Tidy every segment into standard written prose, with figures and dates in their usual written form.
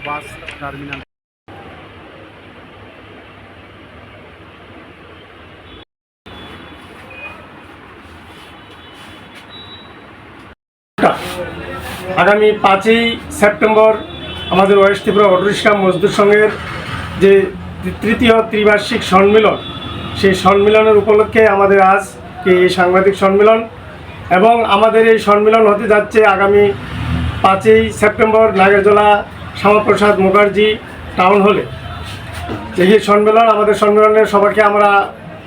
Bus terminal. আগামী 5ই September আমাদের West Tripura autorickshaw মজদুর সংঘের যে তৃতীয় ত্রিবার্ষিক সম্মেলন, সেই সম্মেলনের উপলক্ষে আমাদের আজ এই সাংবাদিক সম্মেলন, এবং আমাদের এই সম্মেলন হতে যাচ্ছে আগামী 5ই সেপ্টেম্বর নাগেরজোলা শ্যামাপ্রসাদ মুখার্জি টাউন হলে। এই সম্মেলন, আমাদের সম্মেলনের সবাইকে আমরা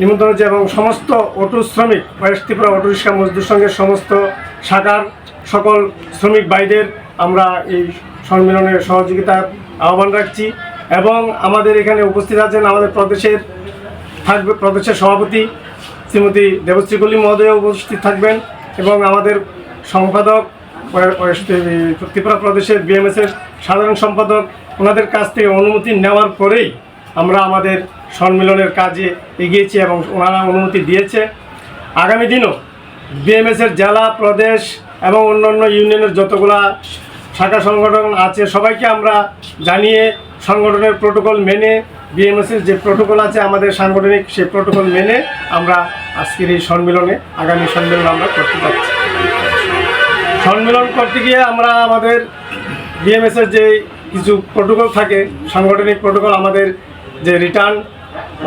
নিমন্ত্রণ করছি এবং সমস্ত অটো শ্রমিক, ওয়েস্ট ত্রিপুরা অটোরিক্সা মজদুর সংঘের সমস্ত শাখার সকল শ্রমিক ভাইদের আমরা এই সম্মেলনের সহযোগিতার আহ্বান রাখছি। এবং আমাদের এখানে উপস্থিত আছেন আমাদের প্রদেশের সভাপতি শ্রীমতী দেবশ্রী কলি মহোদয় উপস্থিত থাকবেন, এবং আমাদের সম্পাদক ত্রিপুরা প্রদেশের বিএমএসের সাধারণ সম্পাদক, ওনাদের কাছ থেকে অনুমতি নেওয়ার পরেই আমরা আমাদের সম্মেলনের কাজে এগিয়েছি এবং ওনারা অনুমতি দিয়েছে। আগামী দিনও বিএমএসের জেলা, প্রদেশ এবং অন্যান্য ইউনিয়নের যতগুলা শাখা সংগঠন আছে সবাইকে আমরা জানিয়ে সংগঠনের প্রোটোকল মেনে, বিএমএসের যে প্রোটোকল আছে আমাদের সাংগঠনিক, সেই প্রোটোকল মেনে আমরা আজকের এই সম্মেলনে, আগামী সম্মেলন আমরা করতে যাচ্ছি। সম্মেলন করতে গিয়ে আমরা আমাদের বিএমএসের যে কিছু প্রোটোকল থাকে, সাংগঠনিক প্রোটোকল, আমাদের যে রিটার্ন,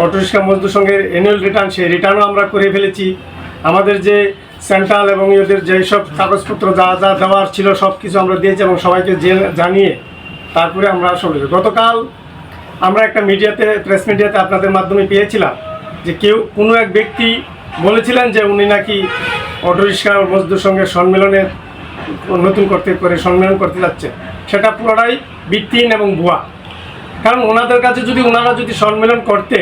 অটোরিক্সা মজদুর সংঘের অ্যানুয়াল রিটার্ন, সেই রিটার্নও আমরা করে ফেলেছি। আমাদের যে সেন্ট্রাল এবং এদের যেসব কাগজপত্র যা যা দেওয়ার ছিল সব কিছু আমরা দিয়েছি এবং সবাইকে জানিয়ে তারপরে আমরা চলে যাই। গতকাল আমরা একটা প্রেস মিডিয়াতে আপনাদের মাধ্যমে পেয়েছিলাম যে কোনো এক ব্যক্তি বলেছিলেন যে উনি নাকি অটোরিক্সা মজদুর সংঘের সম্মেলনের নতুন সম্মেলন করতে যাচ্ছে। সেটা পুরোটাই ভিত্তিহীন এবং ভুয়া। কারণ ওনারা যদি সম্মেলন করতে,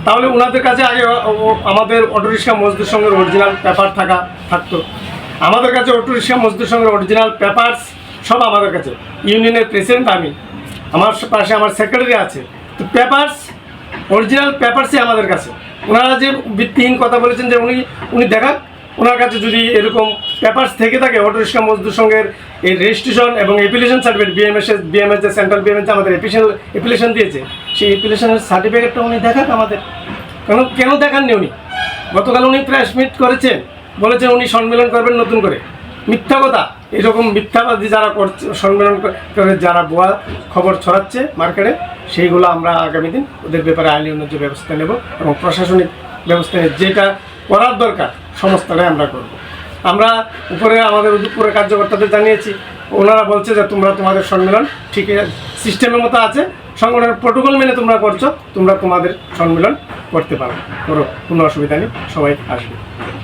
তাহলে ওনাদের কাছে আগে আমাদের অটোরিক্সা মজদুর সংঘের অরিজিনাল পেপার থাকতো। আমাদের কাছে অটোরিক্সা মজদুর সংঘের অরিজিনাল পেপারস সব আমাদের কাছে। ইউনিয়নের প্রেসিডেন্ট আমি, আমার পাশে আমার সেক্রেটারি আছে, তো অরিজিনাল পেপারসই আমাদের কাছে। ওনারা যে ভিত্তিহীন কথা বলেছেন যে উনি দেখাক, ওনার কাছে যদি এরকম পেপারস থেকে থাকে, অটোরিক্সা মজদুর সংঘের এই রেজিস্ট্রেশন এবং অ্যাপ্লিকেশন সার্টিফিকেট, বিএমএস যে সেন্ট্রাল বিএমএস আমাদের অ্যাপ্লিকেশন দিয়েছে, সেই অ্যাপ্লিকেশনের সার্টিফিকেটটা উনি দেখাক আমাদের। কেন দেখাননি উনি? গতকাল উনি প্রেস মিট করেছেন, বলেছেন উনি সম্মেলন করবেন নতুন করে। মিথ্যা কথা। এরকম মিথ্যাবাদী যারা করছে, সম্মেলন করে যারা ভুয়া খবর ছড়াচ্ছে মার্কেটে, সেইগুলো আমরা আগামী দিন ওদের ব্যাপারে আইনি যে ব্যবস্থা নেব এবং প্রশাসনিক ব্যবস্থা নিয়ে যেটা করার দরকার সমস্তটাই আমরা করব। আমরা আমাদের উপরে কার্যকর্তাদের জানিয়েছি, ওনারা বলছে যে তোমাদের সম্মেলন ঠিক সিস্টেমের মতো আছে, সংগঠনের প্রোটোকল মেনে তোমরা করছো, তোমাদের সম্মেলন করতে পারো, কোনো অসুবিধা নেই, সবাই আসবে।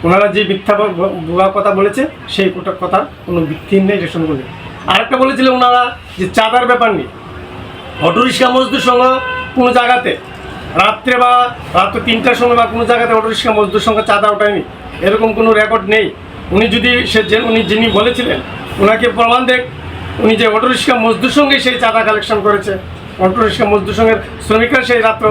ওনারা যে মিথ্যা ভুয়া কথা বলেছে সেই কথার কোনো ভিত্তিহীন নেই, রেশনগুলো নেই। আরেকটা বলেছিলেন ওনারা যে চাঁদার ব্যাপার নেই। অটোরিক্সা মজদুর সংঘ কোনো জায়গাতে রাত্রে 3টার সময় বা কোনো জায়গাতে অটোরিক্সা মজদুর সংঘ চাঁদা ওঠায়নি, এরকম কোনো রেকর্ড নেই। উনি যিনি বলেছিলেন, ওনাকে প্রমাণ দেখ, উনি যে অটোরিক্সা মজদুর সঙ্গে সেই চাঁদা কালেকশন করেছে, অটোরিক্সা মজদুর সংঘের শ্রমিকরা সেই রাত্র